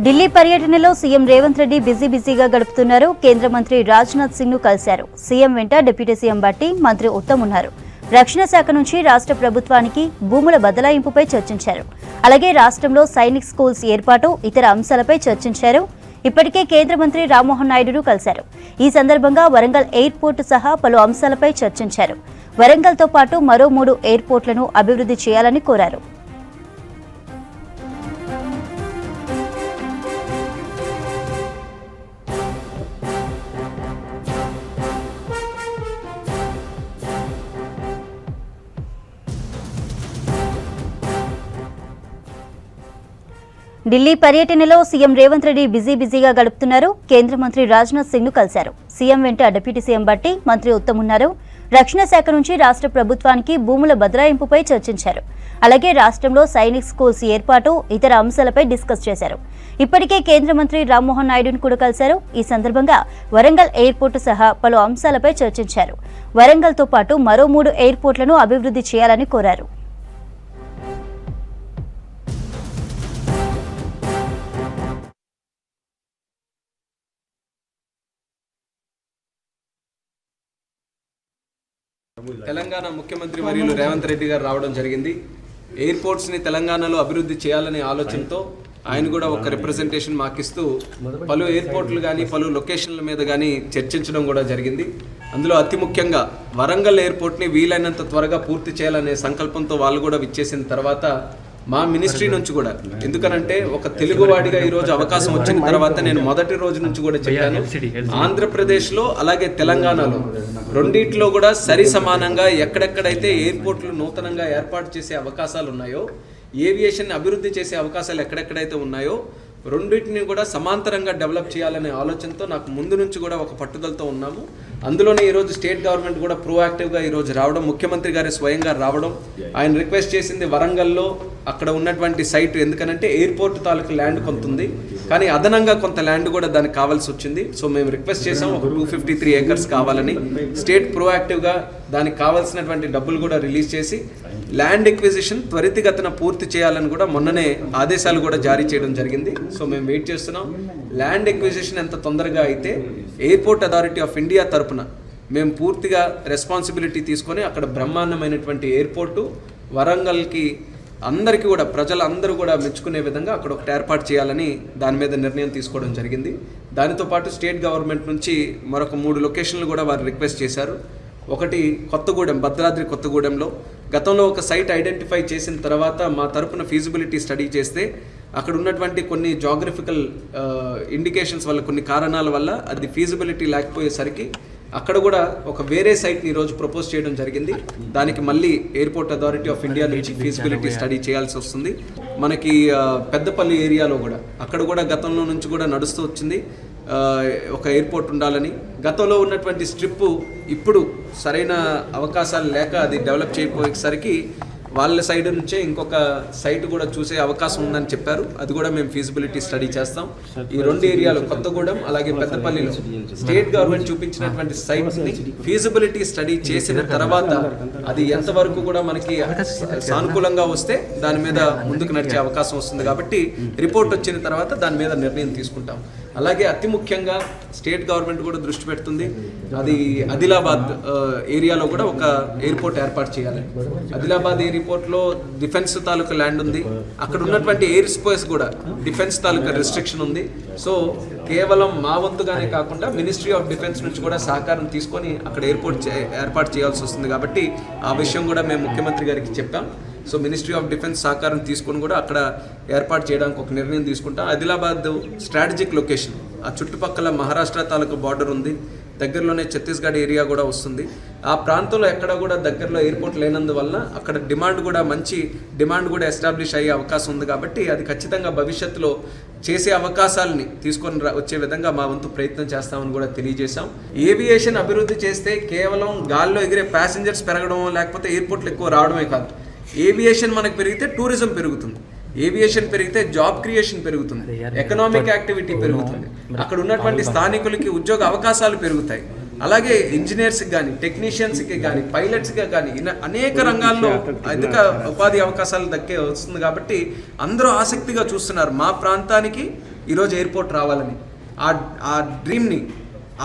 ఢిల్లీ పర్యటనలో సీఎం రేవంత్ రెడ్డి బిజీగా గడుపుతున్నారు. కేంద్ర మంత్రి రాజ్నాథ్ సింగ్ ను కలిశారు. సీఎం వెంట డిప్యూటీ సీఎం బట్టి మంత్రి ఉత్తమ్ ఉన్నారు. రక్షణ శాఖ నుంచి రాష్ట్ర ప్రభుత్వానికి భూముల బదలాయింపుపై చర్చించారు. అలాగే రాష్ట్రంలో సైనిక్ స్కూల్స్ ఏర్పాటు, ఇతర అంశాలపై చర్చించారు. ఇప్పటికే కేంద్ర మంత్రి రామ్మోహన్ నాయుడును కలిశారు. ఈ సందర్భంగా వరంగల్ ఎయిర్పోర్టు సహా పలు అంశాలపై చర్చించారు. వరంగల్తో పాటు మరో 3 ఎయిర్పోర్టులను అభివృద్ధి చేయాలని కోరారు. ఢిల్లీ పర్యటనలో సీఎం రేవంత్ రెడ్డి బిజీగా గడుపుతున్నారు. కేంద్ర మంత్రి రాజ్నాథ్ సింగ్ ను కలిశారు. సీఎం వెంట డిప్యూటీ సీఎం బట్టి మంత్రి ఉత్తమ్ ఉన్నారు. రక్షణ శాఖ నుంచి రాష్ట్ర ప్రభుత్వానికి భూముల బదలాయింపుపై చర్చించారు. అలాగే రాష్ట్రంలో సైనిక్ స్కూల్స్ ఏర్పాటు, ఇతర అంశాలపై డిస్కస్ చేశారు. ఇప్పటికే కేంద్ర మంత్రి రామ్మోహన్ నాయుడును కూడా కలిశారు. ఈ సందర్భంగా వరంగల్ ఎయిర్పోర్టు సహా పలు అంశాలపై చర్చించారు. వరంగల్తో పాటు మరో 3 ఎయిర్పోర్టులను అభివృద్ధి చేయాలని కోరారు. తెలంగాణ ముఖ్యమంత్రి వర్యులు రేవంత్ రెడ్డి గారు రావడం జరిగింది. ఎయిర్పోర్ట్స్ని తెలంగాణలో అభివృద్ధి చేయాలనే ఆలోచనతో ఆయన కూడా ఒక రిప్రజెంటేషన్ మాకిస్తూ పలు ఎయిర్పోర్ట్లు కానీ పలు లొకేషన్ల మీద కానీ చర్చించడం కూడా జరిగింది. అందులో అతి ముఖ్యంగా వరంగల్ ఎయిర్పోర్ట్ని వీలైనంత త్వరగా పూర్తి చేయాలనే సంకల్పంతో వాళ్ళు కూడా విచ్చేసిన తర్వాత మా మినిస్ట్రీ నుంచి కూడా, ఎందుకనంటే ఒక తెలుగువాడిగా ఈరోజు అవకాశం వచ్చిన తర్వాత నేను మొదటి రోజు నుంచి కూడా చెప్పాను, ఆంధ్రప్రదేశ్లో అలాగే తెలంగాణలో రెండిట్లో కూడా సరి సమానంగా ఎక్కడెక్కడైతే ఎయిర్పోర్ట్లు నూతనంగా ఏర్పాటు చేసే అవకాశాలు ఉన్నాయో, ఏవియేషన్ అభివృద్ధి చేసే అవకాశాలు ఎక్కడెక్కడైతే ఉన్నాయో రెండింటిని కూడా సమాంతరంగా డెవలప్ చేయాలనే ఆలోచనతో నాకు ముందు నుంచి కూడా ఒక పట్టుదలతో ఉన్నాము. అందులోనే ఈరోజు స్టేట్ గవర్నమెంట్ కూడా ప్రోయాక్టివ్గా ఈరోజు రావడం, ముఖ్యమంత్రి గారి స్వయంగా రావడం, ఆయన రిక్వెస్ట్ చేసింది వరంగల్లో అక్కడ ఉన్నటువంటి సైట్, ఎందుకనంటే ఎయిర్పోర్ట్ తాలూకు ల్యాండ్ కొంత ఉంది, కానీ అదనంగా కొంత ల్యాండ్ కూడా దానికి కావాల్సి వచ్చింది. సో మేము రిక్వెస్ట్ చేసాం ఒక 253 ఏకర్స్ కావాలని. స్టేట్ ప్రోయాక్టివ్గా దానికి కావాల్సినటువంటి డబ్బులు కూడా రిలీజ్ చేసి ల్యాండ్ ఎక్విజిషన్ త్వరితగతిన పూర్తి చేయాలని కూడా మొన్ననే ఆదేశాలు కూడా జారీ చేయడం జరిగింది. సో మేము వెయిట్ చేస్తున్నాం. ల్యాండ్ ఎక్విజిషన్ ఎంత తొందరగా అయితే ఎయిర్పోర్ట్ అథారిటీ ఆఫ్ ఇండియా తరపున మేము పూర్తిగా రెస్పాన్సిబిలిటీ తీసుకొని అక్కడ బ్రహ్మాండమైనటువంటి ఎయిర్పోర్టు వరంగల్కి అందరికీ కూడా ప్రజలందరూ కూడా మెచ్చుకునే విధంగా అక్కడ ఒకటి ఏర్పాటు చేయాలని దాని మీద నిర్ణయం తీసుకోవడం జరిగింది. దానితో పాటు స్టేట్ గవర్నమెంట్ నుంచి మరొక 3 లొకేషన్లు కూడా వారు రిక్వెస్ట్ చేశారు. ఒకటి కొత్తగూడెం, భద్రాద్రి కొత్తగూడెంలో గతంలో ఒక సైట్ ఐడెంటిఫై చేసిన తర్వాత మా తరపున ఫీజిబిలిటీ స్టడీ చేస్తే అక్కడ ఉన్నటువంటి కొన్ని జాగ్రఫికల్ ఇండికేషన్స్ వల్ల, కొన్ని కారణాల వల్ల అది ఫీజిబిలిటీ లేకపోయేసరికి అక్కడ కూడా ఒక వేరే సైట్ని ఈరోజు ప్రపోజ్ చేయడం జరిగింది. దానికి మళ్ళీ ఎయిర్పోర్ట్ అథారిటీ ఆఫ్ ఇండియా నుంచి ఫీజిబిలిటీ స్టడీ చేయాల్సి వస్తుంది. మనకి పెద్దపల్లి ఏరియాలో కూడా అక్కడ కూడా గతంలో నుంచి కూడా నడుస్తూ వచ్చింది ఒక ఎయిర్పోర్ట్ ఉండాలని. గతంలో ఉన్నటువంటి స్ట్రిప్ ఇప్పుడు సరైన అవకాశాలు లేక అది డెవలప్ చేయకపోయేసరికి వాళ్ళ సైడ్ నుంచే ఇంకొక సైట్ కూడా చూసే అవకాశం ఉందని చెప్పారు. అది కూడా మేము ఫీజిబిలిటీ స్టడీ చేస్తాం. ఈ 2 ఏరియాలు కొత్తగూడెం అలాగే పెద్దపల్లిలో స్టేట్ గవర్నమెంట్ చూపించినటువంటి సైట్ని ఫీజిబిలిటీ స్టడీ చేసిన తర్వాత అది ఎంతవరకు కూడా మనకి సానుకూలంగా వస్తే దాని మీద ముందుకు నడిచే అవకాశం వస్తుంది. కాబట్టి రిపోర్ట్ వచ్చిన తర్వాత దాని మీద నిర్ణయం తీసుకుంటాం. అలాగే అతి ముఖ్యంగా స్టేట్ గవర్నమెంట్ కూడా దృష్టి పెడుతుంది, అది ఆదిలాబాద్ ఏరియాలో కూడా ఒక ఎయిర్పోర్ట్ ఏర్పాటు చేయాలి. ఆదిలాబాద్ ఎయిర్పోర్ట్లో డిఫెన్స్ తాలూకా ల్యాండ్ ఉంది. అక్కడ ఉన్నటువంటి ఎయిర్ స్పేస్ కూడా డిఫెన్స్ తాలూకా రిస్ట్రిక్షన్ ఉంది. సో కేవలం మా వంతుగానే కాకుండా మినిస్ట్రీ ఆఫ్ డిఫెన్స్ నుంచి కూడా సహకారం తీసుకొని అక్కడ ఎయిర్పోర్ట్ ఏర్పాటు చేయాల్సి వస్తుంది. కాబట్టి ఆ విషయం కూడా మేము ముఖ్యమంత్రి గారికి చెప్పాం. సో మినిస్ట్రీ ఆఫ్ డిఫెన్స్ సహకారం తీసుకొని కూడా అక్కడ ఏర్పాటు చేయడానికి ఒక నిర్ణయం తీసుకుంటాం. ఆదిలాబాద్ స్ట్రాటజిక్ లొకేషన్, ఆ చుట్టుపక్కల మహారాష్ట్ర తాలూకు బార్డర్ ఉంది, దగ్గరలోనే ఛత్తీస్గఢ్ ఏరియా కూడా వస్తుంది. ఆ ప్రాంతంలో ఎక్కడ కూడా దగ్గరలో ఎయిర్పోర్ట్ లేనందువల్ల అక్కడ మంచి డిమాండ్ కూడా ఎస్టాబ్లిష్ అయ్యే అవకాశం ఉంది. కాబట్టి అది ఖచ్చితంగా భవిష్యత్తులో చేసే అవకాశాలని తీసుకొని వచ్చే విధంగా మా వంతు ప్రయత్నం చేస్తామని కూడా తెలియజేశాం. ఏవియేషన్ అభివృద్ధి చేస్తే కేవలం గాల్లో ఎగిరే ప్యాసింజర్స్ పెరగడం లేకపోతే ఎయిర్పోర్ట్లు ఎక్కువ రావడమే కాదు, ఏవియేషన్ మనకు పెరిగితే టూరిజం పెరుగుతుంది, ఏవియేషన్ పెరిగితే జాబ్ క్రియేషన్ పెరుగుతుంది, ఎకనామిక్ యాక్టివిటీ పెరుగుతుంది, అక్కడ ఉన్నటువంటి స్థానికులకి ఉద్యోగ అవకాశాలు పెరుగుతాయి. అలాగే ఇంజనీర్స్కి కానీ, టెక్నీషియన్స్కి కానీ, పైలట్స్కి కానీ అనేక రంగాల్లో అధిక ఉపాధి అవకాశాలు దక్కే వస్తుంది. కాబట్టి అందరూ ఆసక్తిగా చూస్తున్నారు. మా ప్రాంతానికి ఈరోజు ఎయిర్పోర్ట్ రావాలని. ఆ డ్రీమ్ని,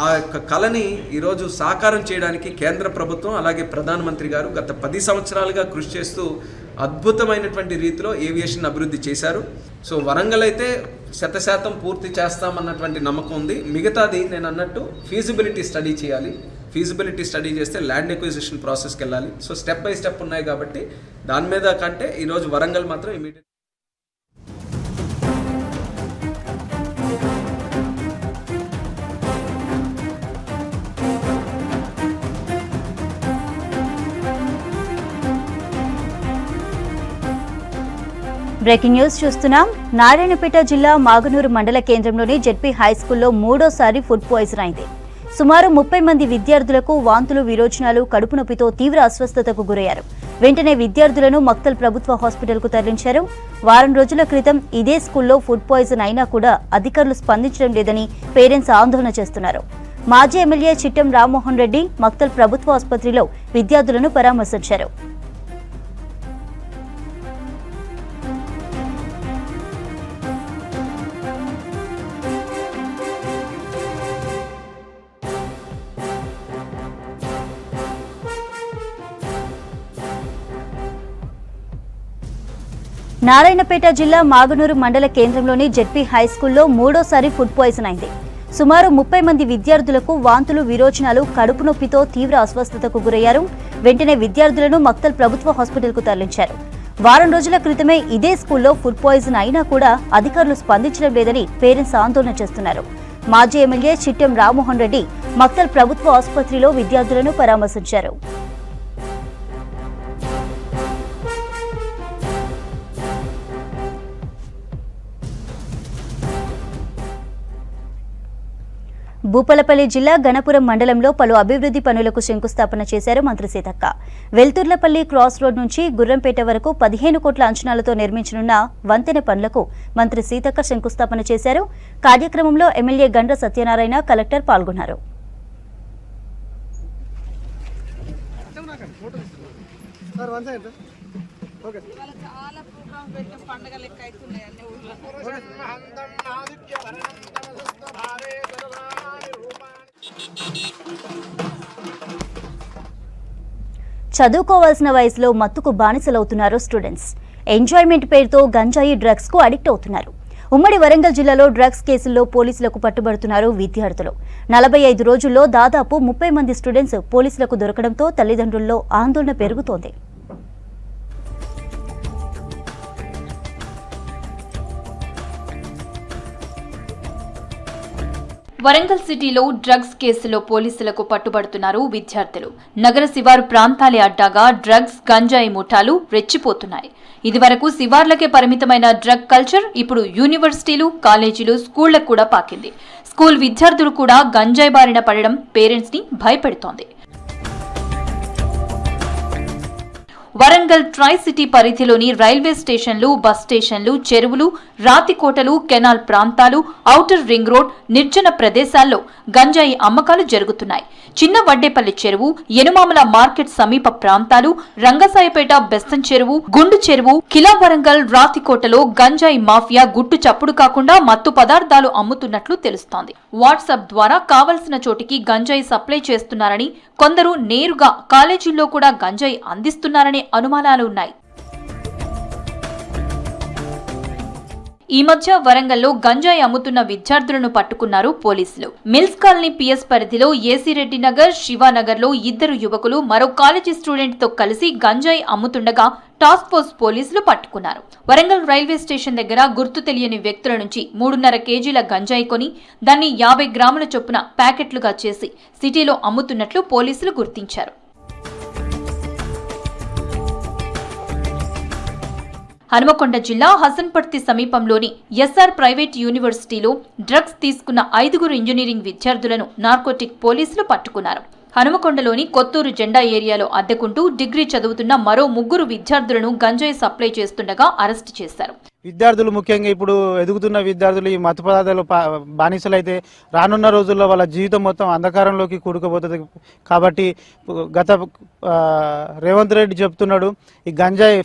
ఆ యొక్క కళని ఈరోజు సాకారం చేయడానికి కేంద్ర ప్రభుత్వం అలాగే ప్రధానమంత్రి గారు గత 10 సంవత్సరాలుగా కృషి చేస్తూ అద్భుతమైనటువంటి రీతిలో ఏవియేషన్ అభివృద్ధి చేశారు. సో వరంగల్ అయితే 100% పూర్తి చేస్తామన్నటువంటి నమ్మకం ఉంది. మిగతాది నేను అన్నట్టు ఫీజిబిలిటీ స్టడీ చేయాలి. ఫీజిబిలిటీ స్టడీ చేస్తే ల్యాండ్ ఎక్విజిషన్ ప్రాసెస్కి వెళ్ళాలి. సో స్టెప్ బై స్టెప్ ఉన్నాయి కాబట్టి దాని మీద కంటే ఈరోజు వరంగల్ మాత్రం ఇమీడియట్. బ్రేకింగ్ న్యూస్ చూస్తున్నాం. నారాయణపేట జిల్లా మాగనూరు మండల కేంద్రంలోని జెడ్పీ హైస్కూల్లో 3వ ఫుడ్ పాయిజన్ అయింది. సుమారు 30 మంది విద్యార్థులకు వాంతులు, విరోచనాలు, కడుపు నొప్పితో తీవ్ర అస్వస్థతకు గురయ్యారు. వెంటనే విద్యార్థులను మక్తల్ ప్రభుత్వ హాస్పిటల్కు తరలించారు. వారం రోజుల క్రితం ఇదే స్కూల్లో ఫుడ్ పాయిజన్ అయినా కూడా అధికారులు స్పందించడం లేదని పేరెంట్స్ ఆందోళన చేస్తున్నారు. మాజీ ఎమ్మెల్యే చిట్టెం రామ్మోహన్ రెడ్డి మక్తల్ ప్రభుత్వ ఆసుపత్రిలో విద్యార్థులను పరామర్శించారు. నారాయణపేట జిల్లా మాగనూరు మండల కేంద్రంలోని జెడ్పీ హైస్కూల్లో 3వ ఫుడ్ పాయిజన్ అయింది. సుమారు 30 మంది విద్యార్థులకు వాంతులు, విరోచనాలు, కడుపు నొప్పితో తీవ్ర అస్వస్థతకు గురయ్యారు. వెంటనే విద్యార్థులను మక్తల్ ప్రభుత్వ హాస్పిటల్కు తరలించారు. వారం రోజుల క్రితమే ఇదే స్కూల్లో ఫుడ్ పాయిజన్ అయినా కూడా అధికారులు స్పందించడం లేదని పేరెంట్స్ ఆందోళన చేస్తున్నారు. మాజీ ఎమ్మెల్యే చిట్టెం రామ్మోహన్ రెడ్డి మక్తల్ ప్రభుత్వ ఆసుపత్రిలో విద్యార్థులను పరామర్శించారు. భూపాలపల్లి జిల్లా గణపురం మండలంలో పలు అభివృద్ధి పనులకు శంకుస్థాపన చేశారు మంత్రి సీతక్క. వెల్తుర్లపల్లి క్రాస్ రోడ్ నుంచి గుర్రంపేట వరకు 15 కోట్ల అంచనాలతో నిర్మించనున్న వంతెన పనులకు మంత్రి సీతక్క శంకుస్థాపన చేశారు. కార్యక్రమంలో ఎమ్మెల్యే గండ్ర సత్యనారాయణ, కలెక్టర్ పాల్గొన్నారు. చదువుకోవాల్సిన వయసులో మత్తుకు బానిసలవుతున్నారు స్టూడెంట్స్. ఎంజాయ్మెంట్ పేరుతో గంజాయి, డ్రగ్స్ కు అడిక్ట్ అవుతున్నారు. ఉమ్మడి వరంగల్ జిల్లాలో డ్రగ్స్ కేసుల్లో పోలీసులకు పట్టుబడుతున్నారు విద్యార్థులు. 45 రోజుల్లో దాదాపు 30 మంది స్టూడెంట్స్ పోలీసులకు దొరకడంతో తల్లిదండ్రుల్లో ఆందోళన పెరుగుతోంది. వరంగల్ సిటీలో డ్రగ్స్ కేసులో పోలీసులకు పట్టుబడుతున్నారు విద్యార్థులు. నగర శివారు ప్రాంతాలే అడ్డాగా డ్రగ్స్, గంజాయి ముఠాలు రెచ్చిపోతున్నాయి. ఇదివరకు శివార్లకే పరిమితమైన డ్రగ్ కల్చర్ ఇప్పుడు యూనివర్సిటీలు, కాలేజీలు, స్కూళ్లకు కూడా పాకింది. స్కూల్ విద్యార్థులు కూడా గంజాయి బారిన పడడం పేరెంట్స్ ని భయపెడుతోంది. వరంగల్ ట్రై సిటీ పరిధిలోని రైల్వే స్టేషన్లు, బస్ స్టేషన్లు, చెరువులు, రాతికోటలు, కెనాల్ ప్రాంతాలు, ఔటర్ రింగ్ రోడ్, నిర్జన ప్రదేశాల్లో గంజాయి అమ్మకాలు జరుగుతున్నాయి. చిన్న వడ్డేపల్లి చెరువు, ఎనుమామల మార్కెట్ సమీప ప్రాంతాలు, రంగసాయపేట బెస్తం చెరువు, గుండు చెరువు, కిలా వరంగల్, రాతికోటలో గంజాయి మాఫియా గుట్టు చప్పుడు కాకుండా మత్తు పదార్థాలు అమ్ముతున్నట్లు తెలుస్తోంది. వాట్సాప్ ద్వారా కావలసిన చోటికి గంజాయి సప్లై చేస్తున్నారని, కొందరు నేరుగా కాలేజీల్లో కూడా గంజాయి అందిస్తున్నారనే అనుమానాలు ఉన్నాయి. ఈ మధ్య వరంగల్లో గంజాయి అమ్ముతున్న విద్యార్థులను పట్టుకున్నారు పోలీసులు. మిల్స్ కాలనీ పిఎస్ పరిధిలో ఏసీ రెడ్డి నగర్, శివానగర్ లో 2 యువకులు మరో కాలేజీ స్టూడెంట్ తో కలిసి గంజాయి అమ్ముతుండగా టాస్క్ ఫోర్స్ పోలీసులు పట్టుకున్నారు. వరంగల్ రైల్వే స్టేషన్ దగ్గర గుర్తు తెలియని వ్యక్తుల నుంచి 3.5 కేజీల గంజాయి కొని దాన్ని 50 గ్రాముల చొప్పున ప్యాకెట్లుగా చేసి సిటీలో అమ్ముతున్నట్లు పోలీసులు గుర్తించారు. హనుమకొండ జిల్లా హసన్పర్తి సమీపంలోని ఎస్ఆర్ ప్రైవేట్ యూనివర్సిటీలో డ్రగ్స్ తీసుకున్న 5 ఇంజనీరింగ్ విద్యార్థులను నార్కోటిక్ పోలీసులు పట్టుకున్నారు. హనుమకొండలోని కొత్తూరు జెండా ఏరియాలో అద్దెకుంటూ డిగ్రీ చదువుతున్న మరో 3 విద్యార్థులను గంజాయి సప్లై చేస్తుండగా అరెస్టు చేశారు. విద్యార్థులు ముఖ్యంగా ఇప్పుడు ఎదుగుతున్న విద్యార్థులు ఈ మత్తు పదార్థాలు బానిసలైతే రానున్న రోజుల్లో వాళ్ళ జీవితం మొత్తం అంధకారంలోకి కూడుకుపోతుంది. కాబట్టి గత రేవంత్ రెడ్డి చెప్తున్నాడు ఈ గంజాయి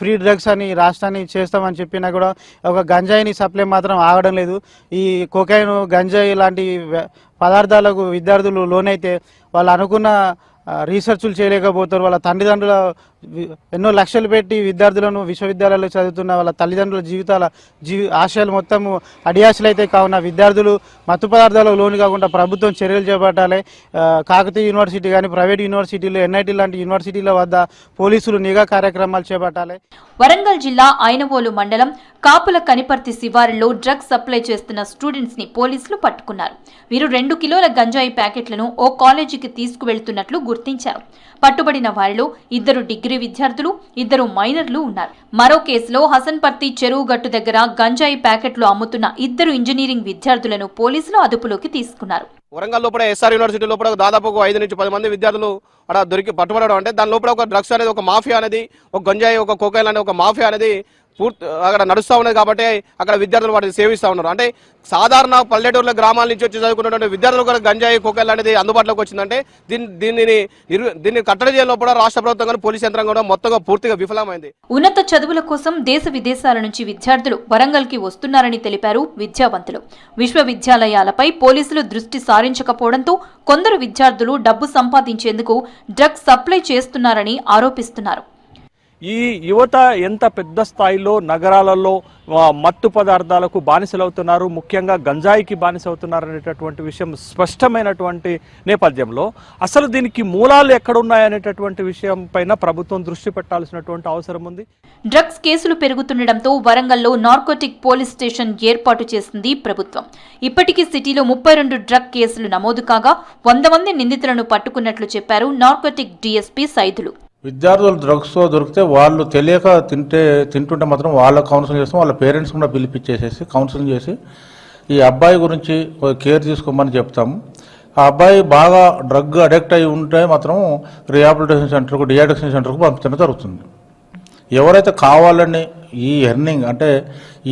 ఫ్రీ డ్రగ్స్ అని రాష్ట్రాన్ని చేస్తామని చెప్పినా కూడా ఒక గంజాయిని సప్లై మాత్రం ఆగడం లేదు. ఈ కోకైన్ గంజాయి లాంటి పదార్థాలకు విద్యార్థులు లోనైతే వాళ్ళు అనుకున్న రీసెర్చ్లు చేయలేకపోతారు. వాళ్ళ తల్లిదండ్రుల ఎన్నో లక్షలు పెట్టి విద్యార్థులను విశ్వవిద్యాలయాల్లో చదువుతున్న వాళ్ళ తల్లిదండ్రుల ఆశయాలు మొత్తము అడియాసలు అయితే కావున విద్యార్థులు మత్తు పదార్థాలకు లోను కాకుండా ప్రభుత్వం చర్యలు చేపట్టాలి. కాకతీయ యూనివర్సిటీ కానీ ప్రైవేట్ యూనివర్సిటీలు ఎన్ఐటి లాంటి యూనివర్సిటీల వద్ద పోలీసులు నిఘా కార్యక్రమాలు చేపట్టాలి. వరంగల్ జిల్లా ఐనవోలు మండలం కాపుల కనిపర్తి శివారులో డ్రగ్స్ సప్లై చేస్తున్న స్టూడెంట్స్ ని పోలీసులు పట్టుకున్నారు. వీరు 2 కిలోల గంజాయి ప్యాకెట్లను ఓ కాలేజీకి తీసుకువెళ్తున్నట్లు గుర్తించారు. పట్టుబడిన వారిలో 2 డిగ్రీ విద్యార్థులు, 2 మైనర్లు ఉన్నారు. మరో కేసులో హసన్పర్తి చెరువు గట్టు దగ్గర గంజాయి ప్యాకెట్లు అమ్ముతున్న 2 ఇంజనీరింగ్ విద్యార్థులను పోలీసులు అదుపులోకి తీసుకున్నారు. వరంగల్ లోపల ఎస్ఆర్ యూనివర్సిటీ లోపల దాదాపు 5 నుంచి 10 మంది విద్యార్థులు అక్కడ దొరికి పట్టుబడడం అంటే దాని లోపల ఒక డ్రగ్స్ అనేది, ఒక మాఫియా అనేది, ఒక గంజాయి, ఒక కోకైన్ అనే ఒక మాఫియా అనేది అక్కడ నడుస్తూ ఉన్నది. కాబట్టి అక్కడ విద్యార్థులు వాటిని సేవిస్తూ ఉన్నారు. అంటే సాధారణ పల్లెటూరుల గ్రామాల నుంచి వచ్చి చదువుకున్నటువంటి విద్యార్థులు కూడా గంజాయి కోకైన్ అనేది అందుబాటులోకి వచ్చిందంటే దీన్ని కట్టడి చేయడంలో కూడా రాష్ట్ర ప్రభుత్వం కానీ పోలీస్ యంత్రాంగం కూడా మొత్తంగా పూర్తిగా విఫలమైంది. ఉన్నత చదువుల కోసం దేశ విదేశాల నుంచి విద్యార్థులు వరంగల్ కి వస్తున్నారని తెలిపారు విద్యావంతులు. విశ్వవిద్యాలయాలపై పోలీసులు దృష్టి సారించకపోవడంతో కొందరు విద్యార్థులు డబ్బు సంపాదించేందుకు డ్రగ్స్ సప్లై చేస్తున్నారని ఆరోపిస్తున్నారు. ఈ యువత ఎంత పెద్ద స్థాయిలో నగరాలలో మత్తు పదార్థాలకు బానిసలవుతున్నారు, ముఖ్యంగా గంజాయికి బానిసవుతున్నారు అనేటటువంటి విషయం స్పష్టమైనటువంటి నేపథ్యంలో అసలు దీనికి మూలాలు ఎక్కడున్నాయనేటటువంటి విషయం పైన ప్రభుత్వం దృష్టి పెట్టాల్సినటువంటి అవసరం ఉంది. డ్రగ్స్ కేసులు పెరుగుతుండటంతో వరంగల్లో నార్కోటిక్ పోలీస్ స్టేషన్ ఏర్పాటు చేసింది ప్రభుత్వం. ఇప్పటికీ సిటీలో 32 డ్రగ్ కేసులు నమోదు కాగా 100 మంది నిందితులను పట్టుకున్నట్లు చెప్పారు నార్కోటిక్ డీఎస్పీ సైదులు. విద్యార్థులు డ్రగ్స్ దొరికితే వాళ్ళు తెలియక తింటుంటే మాత్రం వాళ్ళ కౌన్సిలింగ్ చేస్తాం, వాళ్ళ పేరెంట్స్ కూడా పిలిపించేసేసి కౌన్సిలింగ్ చేసి ఈ అబ్బాయి గురించి కేర్ తీసుకోమని చెప్తాము. ఆ అబ్బాయి బాగా డ్రగ్ అడిక్ట్ అయి ఉంటే మాత్రం రిహాబిలిటేషన్ సెంటర్కు, డిఅడిక్షన్ సెంటర్కు పంపించడం జరుగుతుంది. ఎవరైతే కావాలని ఈ ఎర్నింగ్ అంటే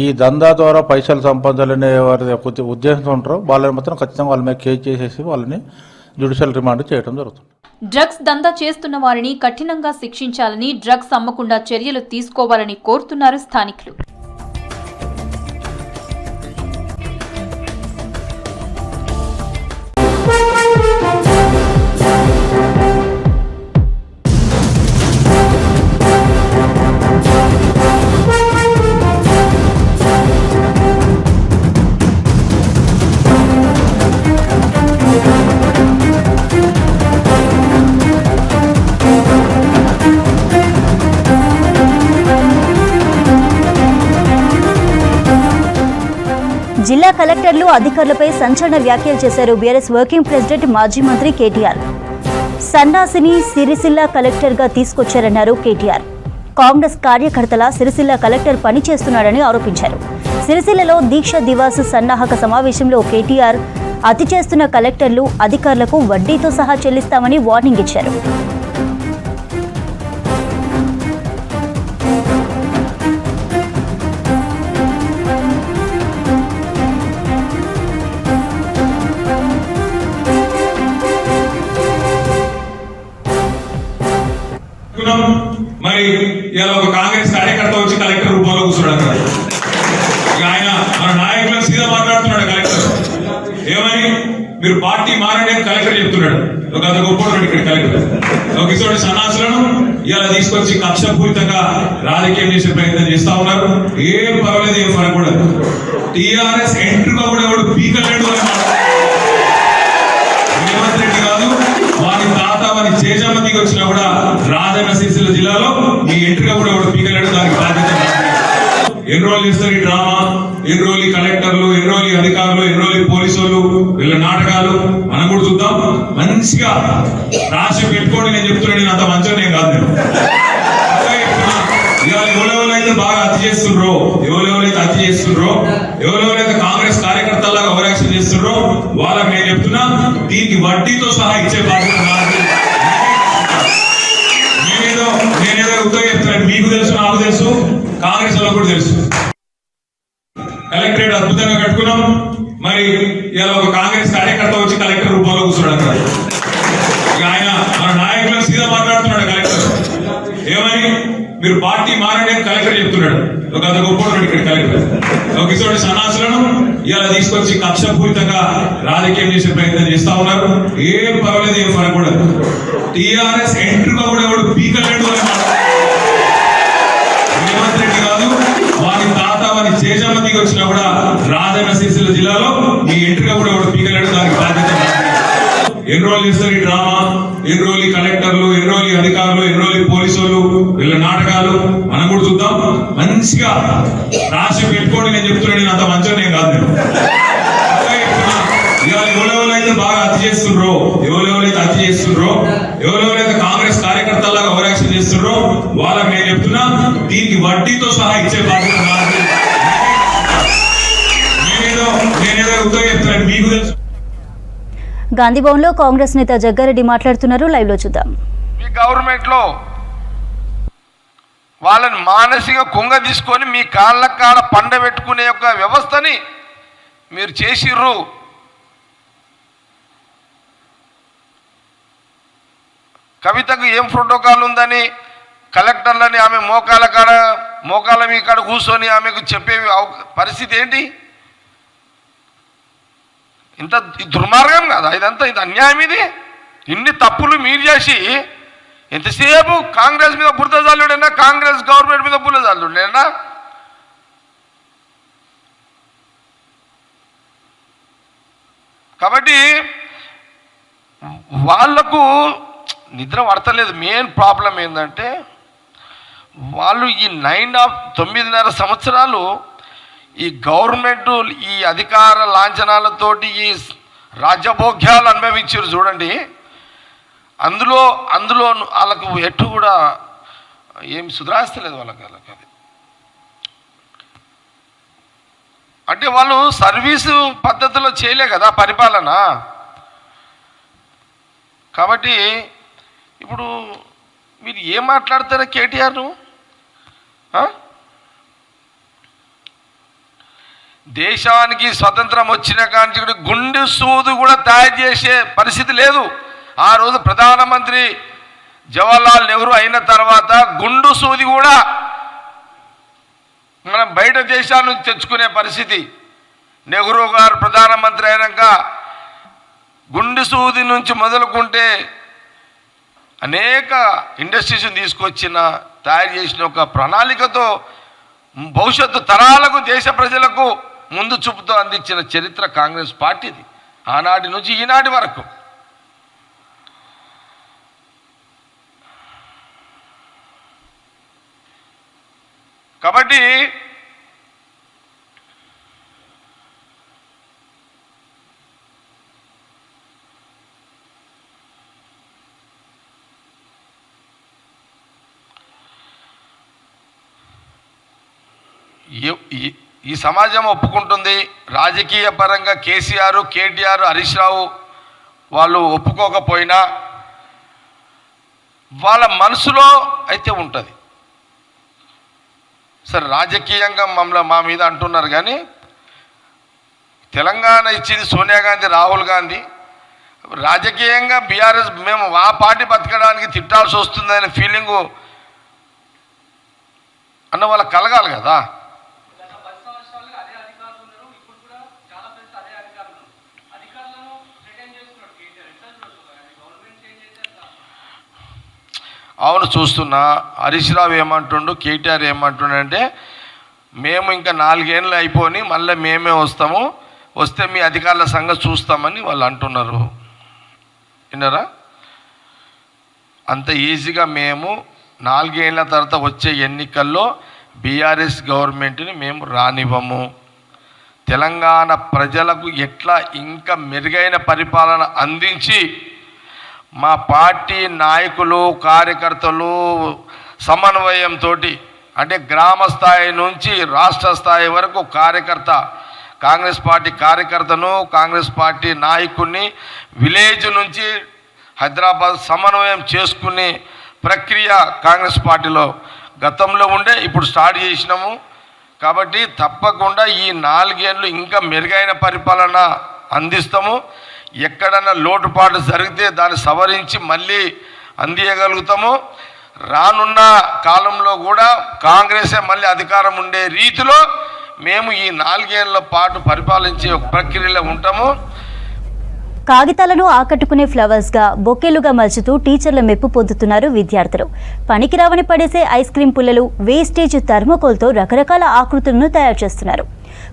ఈ దందా ద్వారా పైసలు సంపాదించాలనే వారి ఉద్దేశంతో ఉంటారో వాళ్ళని మాత్రం ఖచ్చితంగా వాళ్ళ మీద కేసు చేసేసి వాళ్ళని జ్యుడిషియల్ రిమాండ్ చేయడం జరుగుతుంది. డ్రగ్స్ దందా చేస్తున్న వారిని కఠినంగా శిక్షించాలని, డ్రగ్స్ అమ్మకుండా చర్యలు తీసుకోవాలని కోరుతున్నారు స్థానికులు. జిల్లా కలెక్టర్లు అధికారులపై సంచలన వ్యాఖ్యలు చేశారు బీఆర్ఎస్ వర్కింగ్ ప్రెసిడెంట్ మాజీ మంత్రి కేటీఆర్. సన్నాసిని సిరిసిల్ల కలెక్టర్గా తీసుకొచ్చారన్నారు కేటీఆర్. కాంగ్రెస్ కార్యకర్తల సిరిసిల్ల కలెక్టర్ పనిచేస్తున్నాడని ఆరోపించారు. సిరిసిల్లలో దీక్ష దివాస్ సన్నాహక సమావేశంలో కేటీఆర్ అతి చేస్తున్న కలెక్టర్లు అధికారులకు వడ్డీతో సహా చెల్లిస్తామని వార్నింగ్ ఇచ్చారు. మరి ఇలా ఒక కాంగ్రెస్ కార్యకర్త వచ్చి కలెక్టర్ రూపంలో కూర్చున్నాడు. ఆయన మన నాయకులను సీదా మాట్లాడుతున్నాడు. కలెక్టర్ ఏమని మీరు పార్టీ మారండి అని కలెక్టర్ చెప్తున్నాడు. ఒక అంత గొప్ప ఇక్కడ కలెక్టర్ ఒక ఇటువంటి సన్నాసులను ఇలా తీసుకొచ్చి కక్షపూరితంగా రాజకీయం చేసే ప్రయత్నం చేస్తా ఉన్నారు. ఏం పర్వాలేదు, ఏం ఫరక కూడా. టీఆర్ఎస్ ఎంట్రీగా కూడా ఎవడు పీకలేడు అని రేవంత్ రెడ్డి కాదు, వారి తాత వారి చేజమ్మకి వచ్చినా కూడా రాజన్న సిరిసిల్ల జిల్లాలో మీ ఎంట్రీగా కూడా ఎవడు పీకలేడు. దానికి బాధ్యత ఎన్ని రోజులు ఇస్తారు ఈ డ్రామా, ఎన్ని రోజులు కలెక్టర్లు, ఎన్ని రోజులు అధికారులు, ఎన్ని రోజులు పోలీసు వాళ్ళు, వీళ్ళ నాటకాలు మనం కూడా చూద్దాం. మంచిగా రాసి పెట్టుకోండి. నేను చెప్తున్నాను, నేను అంత మంచిగా నేను కాదు. నేను ఇవాళ ఎవరెవరైతే బాగా అతి చేస్తుండ్రో, ఎవరెవరైతే అతి చేస్తుండ్రో, ఎవరెవరైతే కాంగ్రెస్ కార్యకర్తలాగా ఓవరాక్షన్ చేస్తుండ్రో వాళ్ళకి నేను చెప్తున్నా, దీనికి వడ్డీతో సహా ఇచ్చే బాధ్యత నాది. నేనేదో ఉద్యోగం చెప్తున్నాను. మీకు తెలుసు, నాకు తెలుసు. కాంగ్రెస్ వాళ్ళకు కూడా తెలుసు. కలెక్టరేట్ అద్భుతంగా కట్టుకున్నాం. మరి ఇలా ఒక కాంగ్రెస్ కార్యకర్త వచ్చి కలెక్టర్ రూపంలో కూర్చున్నాడు అక్కడ. ఆయన మన నాయకులను సీదా మాట్లాడుతున్నాడు కలెక్టర్. ఏమని మీరు పార్టీ మారని కలెక్టర్ చెప్తున్నాడు. ఒక అంత గొప్ప ఇక్కడ కలెక్టర్ ఒక ఇటువంటి సన్నాసులను ఇలా తీసుకొచ్చి కక్షపూరితంగా రాజకీయం చేసే ప్రయత్నం చేస్తా ఉన్నారు. ఏం పర్వాలేదు, ఏం ఫరక్ కూడా. టీఆర్ఎస్ ఎంట్రీగా కూడా ఎవడు పీకలేడు అని రేవంత్ రెడ్డి కాదు, వారి తాత వారి చేజామతికి వచ్చినా కూడా రాజన్న సిరిసిల్ల జిల్లాలో మీ ఎంట్రీగా కూడా ఎవడు పీకలేడు. దానికి బాధ్యత ఎన్ని రోజులు చేస్తారు ఈ డ్రామా, ఎన్ని రోజులు కలెక్టర్లు, ఎన్ని రోజులు అధికారులు, ఎన్ని రోజులు పోలీసులు, వీళ్ళ నాటకాలు మనం కూడా చూద్దాం. మంచిగా రాసి పెట్టుకోండి. నేను చెప్తున్నాను, నేను అంత మంచిగా నేను కాదు. నేను ఇవాళ ఎవరెవరైతే బాగా హత్య చేస్తుండ్రో, ఎవరెవరైతే హత్య చేస్తుండ్రో, ఎవరెవరైతే కాంగ్రెస్ కార్యకర్తలాగా ఓవరాక్షన్ చేస్తుండ్రో వాళ్ళకి నేను చెప్తున్నా, దీనికి వడ్డీతో సహా ఇచ్చే బాధ్యత నాది. నేనేదో ఉద్యోగం చెప్తున్నాను, మీకు తెలుసు. గాంధీభవన్ లో కాంగ్రెస్ నేత జగ్గారెడ్డి మాట్లాడుతున్నారు. లైవ్ లో చూద్దాం. మీ గవర్నమెంట్ లో వాళ్ళని మానసిక కుంగ తీసుకొని మీ కాళ్ళ కాడ పండబెట్టుకునే యొక్క వ్యవస్థని మీరు చేసిర్రు. కవితకు ఏం ప్రోటోకాల్ ఉందని కలెక్టర్లని ఆమె మోకాల మీ కాడ కూర్చొని ఆమెకు చెప్పే పరిస్థితి ఏంటి? ఇంత దుర్మార్గం కదా ఇదంతా, ఇది అన్యాయం. ఇది ఇన్ని తప్పులు మీరు చేసి ఎంతసేపు కాంగ్రెస్ మీద బురద జల్లుడైనా, కాంగ్రెస్ గవర్నమెంట్ మీద బురద జల్లుడైనా. కాబట్టి వాళ్లకు నిద్ర పడతలేదు. మెయిన్ ప్రాబ్లం ఏంటంటే వాళ్ళు ఈ 9.5 సంవత్సరాలు ఈ గవర్నమెంట్ ఈ అధికార లాంఛనాలతోటి ఈ రాజ్యభోగ్యాలు అనుభవించారు చూడండి. అందులో వాళ్ళకు ఎటు కూడా ఏమి సుధరాస్తలేదు వాళ్ళకి. అది అంటే వాళ్ళు సర్వీసు పద్ధతిలో చేయలే కదా పరిపాలన. కాబట్టి ఇప్పుడు మీరు ఏం మాట్లాడతారా కేటీఆర్ను? దేశానికి స్వతంత్రం వచ్చిన కానీ గుండె సూదు కూడా తయారు చేసే పరిస్థితి లేదు. ఆ రోజు ప్రధానమంత్రి జవహర్లాల్ నెహ్రూ అయిన తర్వాత గుండు సూది కూడా మనం బయట దేశాల నుంచి తెచ్చుకునే పరిస్థితి. నెహ్రూ గారు ప్రధానమంత్రి అయినాక గుండు సూది నుంచి మొదలుకుంటే అనేక ఇండస్ట్రీస్ తీసుకొచ్చిన తయారు చేసిన ఒక ప్రణాళికతో భవిష్యత్తు తరాలకు దేశ ప్రజలకు ముందు చూపుతో అందించిన చరిత్ర కాంగ్రెస్ పార్టీది, ఆనాటి నుంచి ఈనాటి వరకు. కాబట్టి ఈ సమాజం ఒప్పుకుంటుంది. రాజకీయ పరంగా కేసీఆర్, కేటీఆర్, హరీష్ రావు వాళ్ళు ఒప్పుకోకపోయినా వాళ్ళ మనసులో అయితే ఉంటుంది. సరే రాజకీయంగా మా మీద అంటున్నారు కానీ తెలంగాణ ఇచ్చింది సోనియా గాంధీ, రాహుల్ గాంధీ. రాజకీయంగా బీఆర్ఎస్ మేము ఆ పార్టీ బతకడానికి తిట్టాల్సి వస్తుందనే ఫీలింగు అన్న వాళ్ళకి కలగాలి కదా. అవును చూస్తున్నా. హరీష్ రావు ఏమంటుండు, కేటీఆర్ ఏమంటుండే అంటే మేము ఇంకా 4 ఏళ్ళు అయిపోయి మళ్ళీ మేమే వస్తే మీ అధికారుల సంగతి చూస్తామని వాళ్ళు అంటున్నారు. విన్నారా? అంత ఈజీగా మేము 4 ఏళ్ళ తర్వాత వచ్చే ఎన్నికల్లో బీఆర్ఎస్ గవర్నమెంట్ని మేము రానివ్వము. తెలంగాణ ప్రజలకు ఎట్లా ఇంకా మెరుగైన పరిపాలన అందించి మా పార్టీ నాయకులు కార్యకర్తలు సమన్వయంతో అంటే గ్రామ స్థాయి నుంచి రాష్ట్ర స్థాయి వరకు కాంగ్రెస్ పార్టీ కార్యకర్తను, కాంగ్రెస్ పార్టీ నాయకుడిని విలేజ్ నుంచి హైదరాబాద్ సమన్వయం చేసుకునే ప్రక్రియ కాంగ్రెస్ పార్టీలో గతంలో ఉండే ఇప్పుడు స్టార్ట్ చేసినాము. కాబట్టి తప్పకుండా ఈ 4 ఏళ్ళు ఇంకా మెరుగైన పరిపాలన అందిస్తాము. ఎక్కడన్నా లోటుపాటు జరిగితే దాన్ని సవరించి మళ్ళీ అందియగలుగుతాము. రానున్న కాలంలో కూడా కాంగ్రెసే మళ్ళీ అధికారం ఉండే రీతిలో మేము ఈ 4 ఏళ్ల పాటు పరిపాలించే ఒక ప్రక్రియలో ఉంటాము. కాగితాలను ఆకట్టుకునే ఫ్లవర్స్ గా బొకేలుగా మలుచుతూ టీచర్ల మెప్పు పొందుతున్నారు విద్యార్థులు. పనికిరావని పడేసే ఐస్ క్రీం పుల్లలు, వేస్టేజ్ థర్మోకోల్తో రకరకాల ఆకృతులను తయారు చేస్తున్నారు.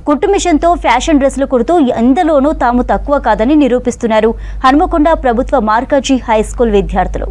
కుట్టు మిషన్తో ఫ్యాషన్ డ్రెస్సులు కుడుతూ ఎందులోనూ తాము తక్కువ కాదని నిరూపిస్తున్నారు హన్మకొండ ప్రభుత్వ మార్కాజీ హై స్కూల్ విద్యార్థులు.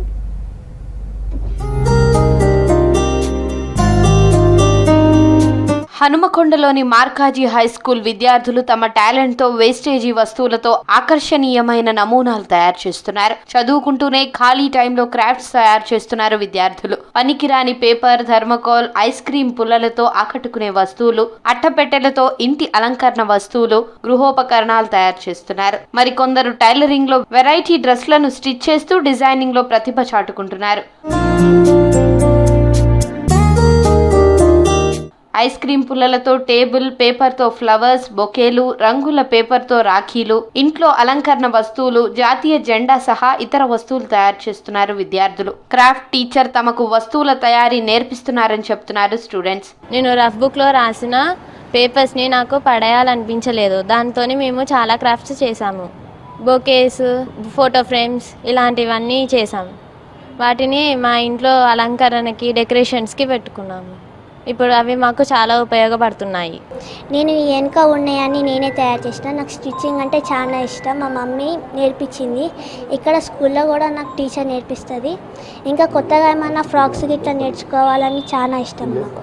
హనుమకొండలోని మార్కాజీ హై స్కూల్ విద్యార్థులు తమ టాలెంట్తో వేస్టేజీ వస్తువులతో ఆకర్షణీయమైన నమూనాలు తయారు చేస్తున్నారు. చదువుకుంటూనే ఖాళీ టైంలో క్రాఫ్ట్స్ తయారు చేస్తున్నారు విద్యార్థులు. పనికిరాని పేపర్, థర్మోకోల్, ఐస్ క్రీం పుల్లలతో ఆకట్టుకునే వస్తువులు, అట్టపెట్టెలతో ఇంటి అలంకరణ వస్తువులు, గృహోపకరణాలు తయారు చేస్తున్నారు. మరికొందరు టైలరింగ్ లో వెరైటీ డ్రెస్లను స్టిచ్ చేస్తూ డిజైనింగ్ లో ప్రతిభ చాటుకుంటున్నారు. ఐస్ క్రీం పుల్లలతో టేబుల్, పేపర్తో ఫ్లవర్స్, బొకేలు, రంగుల పేపర్తో రాఖీలు, ఇంట్లో అలంకరణ వస్తువులు, జాతీయ జెండా సహా ఇతర వస్తువులు తయారు చేస్తున్నారు విద్యార్థులు. క్రాఫ్ట్ టీచర్ తమకు వస్తువుల తయారీ నేర్పిస్తున్నారని చెప్తున్నారు స్టూడెంట్స్. నేను రఫ్ బుక్లో రాసిన పేపర్స్ని నాకు పడేయాలనిపించలేదు. దాంతో మేము చాలా క్రాఫ్ట్స్ చేసాము. బొకేస్, ఫోటో ఫ్రేమ్స్ ఇలాంటివన్నీ చేసాము. వాటిని మా ఇంట్లో అలంకరణకి, డెకరేషన్స్కి పెట్టుకున్నాము. ఇప్పుడు అవి మాకు చాలా ఉపయోగపడుతున్నాయి. నేను వెనుక ఉన్నాయని నేనే తయారు చేసిన. నాకు స్టిచ్చింగ్ అంటే చాలా ఇష్టం. మా మమ్మీ నేర్పించింది. ఇక్కడ స్కూల్లో కూడా నాకు టీచర్ నేర్పిస్తుంది. ఇంకా కొత్తగా ఏమన్నా ఫ్రాక్స్ గిట్లా నేర్చుకోవాలని చాలా ఇష్టం నాకు.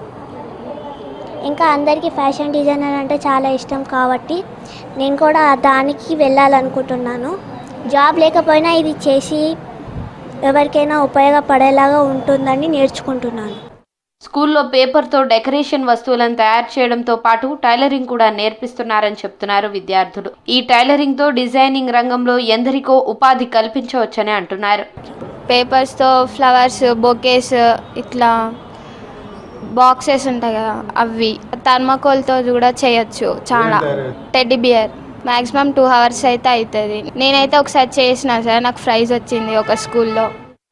ఇంకా అందరికీ ఫ్యాషన్ డిజైనర్ అంటే చాలా ఇష్టం కాబట్టి నేను కూడా దానికి వెళ్ళాలనుకుంటున్నాను. జాబ్ లేకపోయినా ఇది చేసి ఎవరికైనా ఉపయోగపడేలాగా ఉంటుందని నేర్చుకుంటున్నాను. స్కూల్లో పేపర్తో డెకరేషన్ వస్తువులను తయారు చేయడంతో పాటు టైలరింగ్ కూడా నేర్పిస్తున్నారని చెప్తున్నారు విద్యార్థులు. ఈ టైలరింగ్తో డిజైనింగ్ రంగంలో ఎందరికో ఉపాధి కల్పించవచ్చని అంటున్నారు. పేపర్స్తో ఫ్లవర్స్, బొకేస్, ఇట్లా బాక్సెస్ ఉంటాయి కదా అవి, థర్మాకోల్తో కూడా చేయొచ్చు. చాలా టెడ్డీ బియర్ మ్యాక్సిమం 2 hours అయితే అవుతుంది. నేనైతే ఒకసారి చేసిన సార్, నాకు ప్రైజ్ వచ్చింది ఒక స్కూల్లో.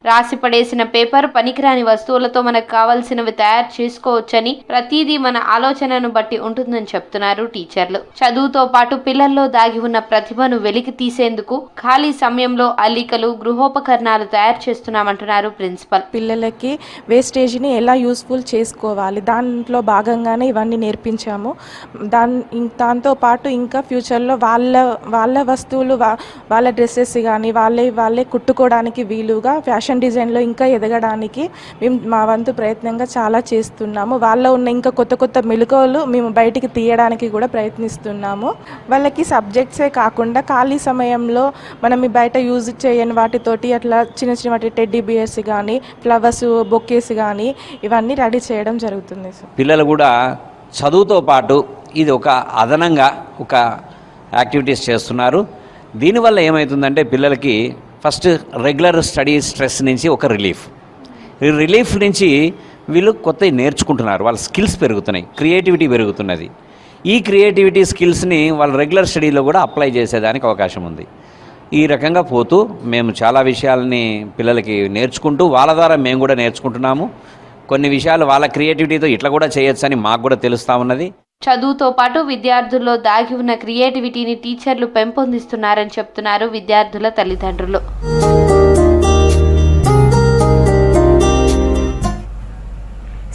రాసి పడేసిన పేపర్, పనికిరాని వస్తువులతో మనకు కావాల్సినవి తయారు చేసుకోవచ్చని, ప్రతిదీ మన ఆలోచనను బట్టి ఉంటుందని చెప్తున్నారు టీచర్లు. చదువుతో పాటు పిల్లల్లో దాగి ఉన్న ప్రతిభను వెలికి తీసేందుకు ఖాళీ సమయంలో అల్లికలు, గృహోపకరణాలు తయారు చేస్తున్నామంటున్నారు ప్రిన్సిపల్. పిల్లలకి వేస్టేజ్ని ఎలా యూస్ఫుల్ చేసుకోవాలి దాంట్లో భాగంగానే ఇవన్నీ నేర్పించాము. దాంతో పాటు ఇంకా ఫ్యూచర్లో వాళ్ళ వస్తువులు, వాళ్ళ డ్రెస్సెస్ కానీ వాళ్ళే కుట్టుకోవడానికి వీలుగా ఫ్యాషన్ డిజైన్లో ఇంకా ఎదగడానికి మేము మా వంతు ప్రయత్నంగా చాలా చేస్తున్నాము. వాళ్ళలో ఉన్న ఇంకా కొత్త మెళకువలు మేము బయటికి తీయడానికి కూడా ప్రయత్నిస్తున్నాము. వాళ్ళకి సబ్జెక్ట్సే కాకుండా ఖాళీ సమయంలో మనం బయట యూజ్ చేయని వాటితోటి అట్లా చిన్న వాటి టెడ్డీ బియర్స్ కానీ, ఫ్లవర్స్, బొకేస్ కానీ ఇవన్నీ రెడీ చేయడం జరుగుతుంది. పిల్లలు కూడా చదువుతో పాటు ఇది ఒక అదనంగా ఒక యాక్టివిటీస్ చేస్తున్నారు. దీనివల్ల ఏమవుతుందంటే పిల్లలకి ఫస్ట్ రెగ్యులర్ స్టడీ స్ట్రెస్ నుంచి ఒక రిలీఫ్ నుంచి వీళ్ళు కొత్తవి నేర్చుకుంటున్నారు. వాళ్ళ స్కిల్స్ పెరుగుతున్నాయి, క్రియేటివిటీ పెరుగుతున్నది. ఈ క్రియేటివిటీ స్కిల్స్ని వాళ్ళ రెగ్యులర్ స్టడీలో కూడా అప్లై చేసేదానికి అవకాశం ఉంది. ఈ రకంగా పోతూ మేము చాలా విషయాలని పిల్లలకి నేర్చుకుంటూ వాళ్ళ ద్వారా మేము కూడా నేర్చుకుంటున్నాము. కొన్ని విషయాలు వాళ్ళ క్రియేటివిటీతో ఇట్లా కూడా చేయొచ్చని మాకు కూడా తెలుస్తూ ఉన్నది. చదువుతో పాటు విద్యార్థుల్లో దాగి ఉన్న క్రియేటివిటీని టీచర్లు పెంపొందిస్తున్నారని చెప్తున్నారు విద్యార్థుల తల్లిదండ్రులు.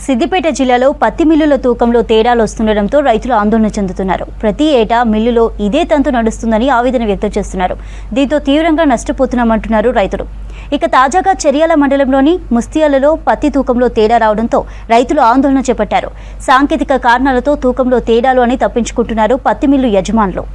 సిద్దిపేట జిల్లాలో పత్తి మిల్లుల తూకంలో తేడాలు వస్తుండటంతో రైతులు ఆందోళన చెందుతున్నారు. ప్రతి ఏటా మిల్లులో ఇదే తంతు నడుస్తుందని ఆవేదన వ్యక్తం చేస్తున్నారు. దీంతో తీవ్రంగా నష్టపోతున్నామంటున్నారు రైతులు. ఇక తాజాగా చర్యాల మండలంలోని ముస్తియాలలో పత్తి తూకంలో తేడా రావడంతో రైతులు ఆందోళన చేపట్టారు. సాంకేతిక కారణాలతో తూకంలో తేడాలు అని తప్పించుకుంటున్నారు పత్తి మిల్లు యజమానులు.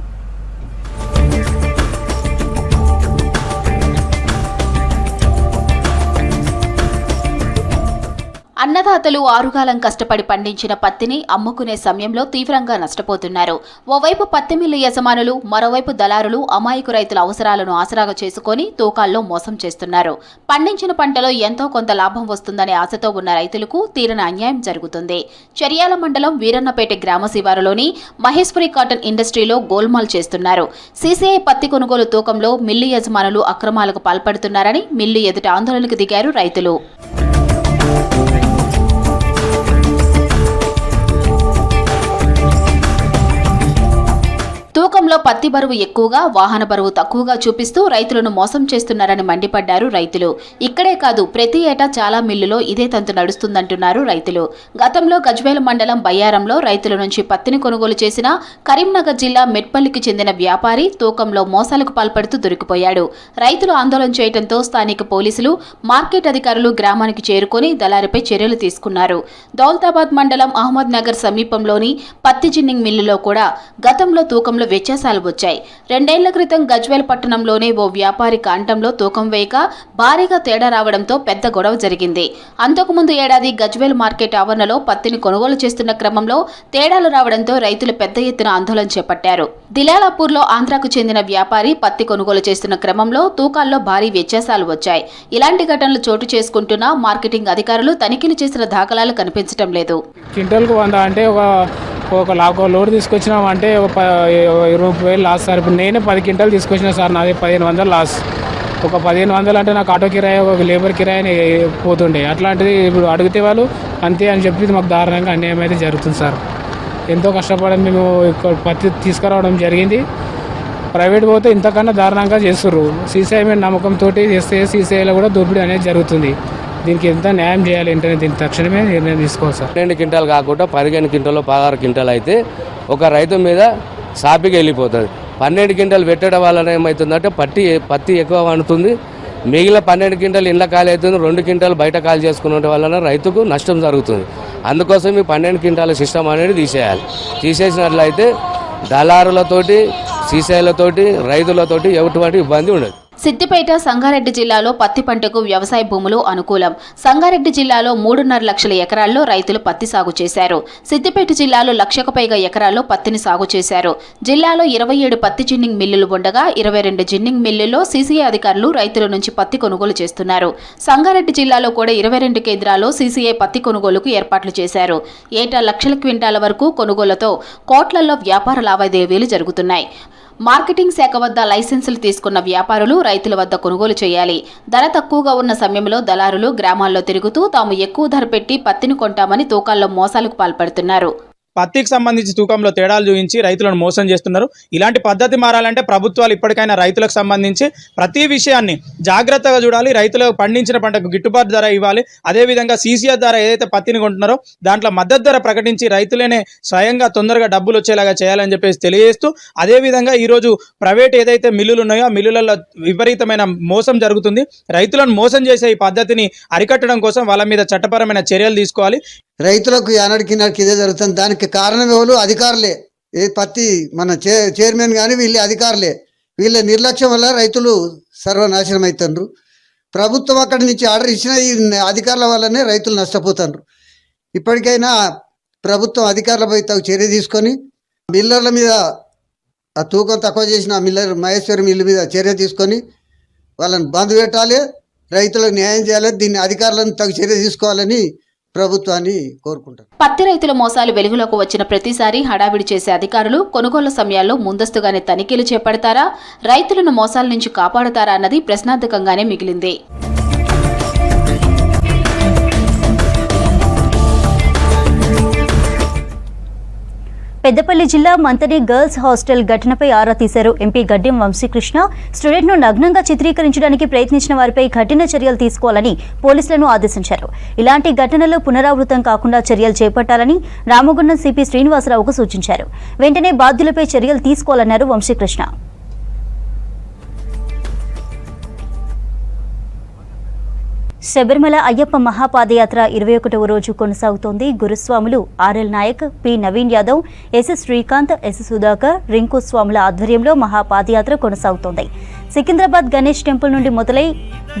అన్నదాతలు ఆరుగాలం కష్టపడి పండించిన పత్తిని అమ్ముకునే సమయంలో తీవ్రంగా నష్టపోతున్నారు. ఓవైపు పత్తి మిల్లు యజమానులు, మరోవైపు దళారులు అమాయకు రైతుల అవసరాలను ఆసరాగా చేసుకుని తూకాల్లో మోసం చేస్తున్నారు. పండించిన పంటలో ఎంతో కొంత లాభం వస్తుందనే ఆశతో ఉన్న రైతులకు తీరని అన్యాయం జరుగుతుంది. చర్యాల మండలం వీరన్నపేట గ్రామ శివారులోని మహేశ్వరి కాటన్ ఇండస్ట్రీలో గోల్మాల్ చేస్తున్నారు. సీసీఐ పత్తి కొనుగోలు తూకంలో మిల్లు యజమానులు అక్రమాలకు పాల్పడుతున్నారని మిల్లు ఎదుట ఆందోళనకు దిగారు రైతులు. తూకంలో పత్తి బరువు ఎక్కువగా, వాహన బరువు తక్కువగా చూపిస్తూ రైతులను మోసం చేస్తున్నారని మండిపడ్డారు రైతులు. ఇక్కడే కాదు, ప్రతి ఏటా చాలా మిల్లులో ఇదే తంతు నడుస్తుందంటున్నారు రైతులు. గతంలో గజ్వేల్ మండలం బయ్యారంలో రైతుల నుంచి పత్తిని కొనుగోలు చేసిన కరీంనగర్ జిల్లా మెట్పల్లికి చెందిన వ్యాపారి తూకంలో మోసాలకు పాల్పడుతూ దొరికిపోయాడు. రైతులు ఆందోళన చేయడంతో స్థానిక పోలీసులు, మార్కెట్ అధికారులు గ్రామానికి చేరుకొని దళారిపై చర్యలు తీసుకున్నారు. దౌలతాబాద్ మండలం అహ్మద్ నగర్ సమీపంలోని పత్తి జిన్నింగ్ మిల్లులో కూడా గతంలో తూకంలో వ్యత్యాసాలు వచ్చాయి. 2 ఏళ్ల క్రితం గజ్వేల్ పట్టణంలోనే ఓ వ్యాపారి కాంటంలో తూకం వేయక భారీగా తేడా రావడంతో పెద్ద గొడవ జరిగింది. అంతకుముందు ఏడాది గజ్వేల్ మార్కెట్ ఆవరణలో పత్తిని కొనుగోలు చేస్తున్న క్రమంలో తేడాలు రావడంతో రైతులు పెద్ద ఎత్తున ఆందోళన చేపట్టారు. దిలాలాపూర్లో ఆంధ్రాకు చెందిన వ్యాపారి పత్తి కొనుగోలు చేస్తున్న క్రమంలో తూకాల్లో భారీ వ్యత్యాసాలు వచ్చాయి. ఇలాంటి ఘటనలు చోటు చేసుకుంటున్నా మార్కెటింగ్ అధికారులు తనిఖీలు చేసిన దాఖలాలు కనిపించడం లేదు. క్వింటల్కు 100 అంటే ఒక లోడ్ తీసుకొచ్చినామంటే ఒక 20,000 లాస్ సార్. ఇప్పుడు నేనే 10 క్వింటాలు తీసుకొచ్చినా సార్, నాది 1500 లాస్. ఒక 1500 అంటే నాకు ఆటో కిరాయి, ఒక లేబర్ కిరాయి పోతుండే. అట్లాంటిది ఇప్పుడు అడిగితే వాళ్ళు అంతే అని చెప్పి మాకు దారుణంగా అన్యాయం అయితే జరుగుతుంది సార్. ఎంతో కష్టపడి మేము ఇక్కడ పత్తి తీసుకురావడం జరిగింది. ప్రైవేట్ పోతే ఇంతకన్నా దారుణంగా చేస్తుర్రు. సీసీఐ మీద నమ్మకంతో చేస్తే సీసీఐలో కూడా దోపిడీ అనేది జరుగుతుంది. దీనికి ఎంత న్యాయం చేయాలి ఏంటనే దీనికి తక్షణమే నిర్ణయం తీసుకోవాలి సార్. 12 క్వింటాలు కాకుండా 15 క్వింటాలు 16 క్వింటాలు అయితే ఒక రైతు మీద సాపికి వెళ్ళిపోతుంది. 12 క్వింటాలు పెట్టడం వలన ఏమవుతుందంటే పత్తి ఎక్కువ వండుతుంది. మిగిలిన 12 క్వింటాలు ఇళ్ళ ఖాళీ అవుతుంది. 2 క్వింటాలు బయట ఖాళీ చేసుకునే వలన రైతుకు నష్టం జరుగుతుంది. అందుకోసం ఈ 12 క్వింటాల సిస్టమ్ అనేది తీసేసినట్లయితే దళారులతోటి, సీసీఐలతోటి, రైతులతోటి ఎటువంటి ఇబ్బంది ఉండదు. సిద్దిపేట, సంగారెడ్డి జిల్లాలో పత్తి పంటకు వ్యవసాయ భూములు అనుకూలం. సంగారెడ్డి జిల్లాలో 3.5 లక్షల ఎకరాల్లో రైతులు పత్తి సాగు చేశారు. సిద్దిపేట జిల్లాలో 1,00,000కు పైగా ఎకరాల్లో పత్తిని సాగు చేశారు. జిల్లాలో 27 పత్తి జిన్నింగ్ మిల్లులు ఉండగా 22 జిన్నింగ్ మిల్లుల్లో సీసీఐ అధికారులు రైతుల నుంచి పత్తి కొనుగోలు చేస్తున్నారు. సంగారెడ్డి జిల్లాలో కూడా 22 కేంద్రాల్లో సీసీఐ పత్తి కొనుగోలుకు ఏర్పాట్లు చేశారు. ఏటా లక్షల క్వింటాల వరకు కొనుగోలుతో కోట్లల్లో వ్యాపార లావాదేవీలు జరుగుతున్నాయి. మార్కెటింగ్ శాఖ వద్ద లైసెన్సులు తీసుకున్న వ్యాపారులు రైతుల వద్ద కొనుగోలు చేయాలి. ధర తక్కువగా ఉన్న సమయంలో దళారులు గ్రామాల్లో తిరుగుతూ తాము ఎక్కువ ధర పెట్టి పత్తిని కొంటామని తూకాల్లో మోసాలకు పాల్పడుతున్నారు. పత్తికి సంబంధించి తూకంలో తేడాలు చూపించి రైతులను మోసం చేస్తున్నారు. ఇలాంటి పద్ధతి మారాలంటే ప్రభుత్వాలు ఇప్పటికైనా రైతులకు సంబంధించి ప్రతి విషయాన్ని జాగ్రత్తగా చూడాలి. రైతులకు పండించిన పంటకు గిట్టుబాటు ధర ఇవ్వాలి. అదేవిధంగా సీసీఐ ధర ఏదైతే పత్తిని కొంటున్నారో దాంట్లో మద్దతు ధర ప్రకటించి రైతులనే స్వయంగా తొందరగా డబ్బులు వచ్చేలాగా చేయాలని చెప్పేసి తెలియజేస్తూ, అదేవిధంగా ఈరోజు ప్రైవేట్ ఏదైతే మిల్లులు ఉన్నాయో ఆ మిల్లులలో విపరీతమైన మోసం జరుగుతుంది. రైతులను మోసం చేసే ఈ పద్ధతిని అరికట్టడం కోసం వాళ్ళ మీద చట్టపరమైన చర్యలు తీసుకోవాలి. రైతులకు ఆనాడికి ఇదే జరుగుతుంది. దానికి కారణం ఎవరు? అధికారులే. ఏ పత్తి మన చైర్మన్ కానీ వీళ్ళే అధికారులే. వీళ్ళ నిర్లక్ష్యం వల్ల రైతులు సర్వనాశనం అవుతున్నారు. ప్రభుత్వం అక్కడి నుంచి ఆర్డర్ ఇచ్చిన ఈ అధికారుల వల్లనే రైతులు నష్టపోతున్నారు. ఇప్పటికైనా ప్రభుత్వం అధికారులపై తగు చర్య తీసుకొని మిల్లర్ల మీద ఆ తూకం తక్కువ చేసిన మిల్లర్ మహేశ్వరి మిల్లు మీద చర్య తీసుకొని వాళ్ళని బంద్ పెట్టాలి, రైతులకు న్యాయం చేయాలి. దీన్ని అధికారులను తగు చర్య తీసుకోవాలని ప్రభుత్వాన్ని కోరుకుంటారు. పత్తి రైతుల మోసాలు వెలుగులోకి వచ్చిన ప్రతిసారి హడావిడి చేసే అధికారులు కొనుగోలు సమయాల్లో ముందస్తుగానే తనిఖీలు చేపడతారా, రైతులను మోసాల నుంచి కాపాడతారా అన్నది ప్రశ్నార్థకంగానే మిగిలింది. పెద్దపల్లి జిల్లా మంతని గర్ల్స్ హాస్టల్ ఘటనపై ఆరా తీశారు ఎంపీ గడ్డెం వంశీకృష్ణ. స్టూడెంట్ను నగ్నంగా చిత్రీకరించడానికి ప్రయత్నించిన వారిపై కఠిన చర్యలు తీసుకోవాలని పోలీసులను ఆదేశించారు. ఇలాంటి ఘటనలు పునరావృతం కాకుండా చర్యలు చేపట్టాలని రామగుండం సిపి శ్రీనివాసరావుకు సూచించారు. వెంటనే బాధ్యులపై చర్యలు తీసుకోవాలన్నారు వంశీకృష్ణ. శబరిమల అయ్యప్ప మహాపాదయాత్ర 21వ రోజు కొనసాగుతోంది. గురుస్వాములు RL Nayak, P Naveen Yadav, S Srikanth, S Sudhakar, Rinku స్వాముల ఆధ్వర్యంలో మహాపాదయాత్ర కొనసాగుతోంది. సికింద్రాబాద్ గణేష్ టెంపుల్ నుండి మొదలై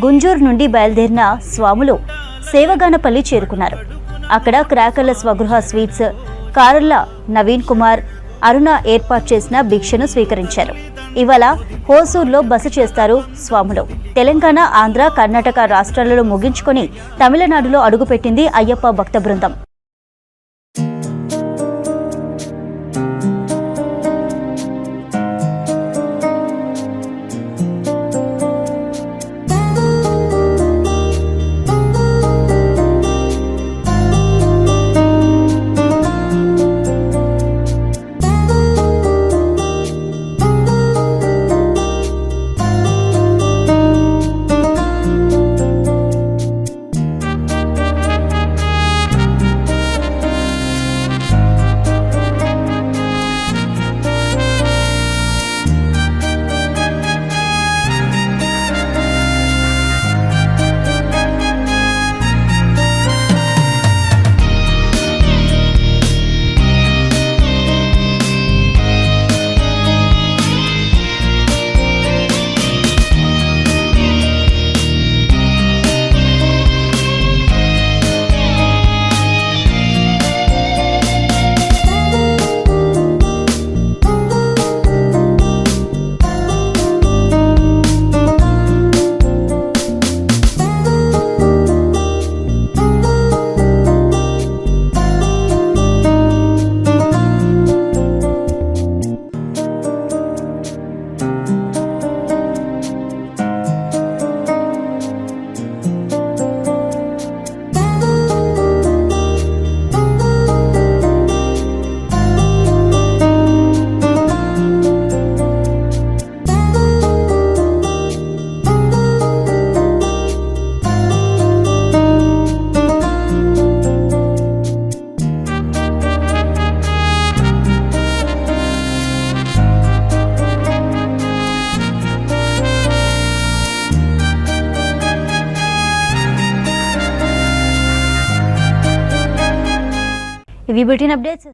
గుంజూరు నుండి బయలుదేరిన స్వాములు సేవగానపల్లి చేరుకున్నారు. అక్కడ క్రాకర్ల స్వగృహ స్వీట్స్ కారల్ల నవీన్ కుమార్ అరుణ ఏర్పాటు చేసిన భిక్షను స్వీకరించారు. ఇవాళ హోసూర్లో బస చేస్తారు స్వాములు. తెలంగాణ, ఆంధ్ర, కర్ణాటక రాష్ట్రాలలో ముగించుకొని తమిళనాడులో అడుగుపెట్టింది అయ్యప్ప భక్త బృందం. ఇవి బులెటిన్ అప్డేట్స్.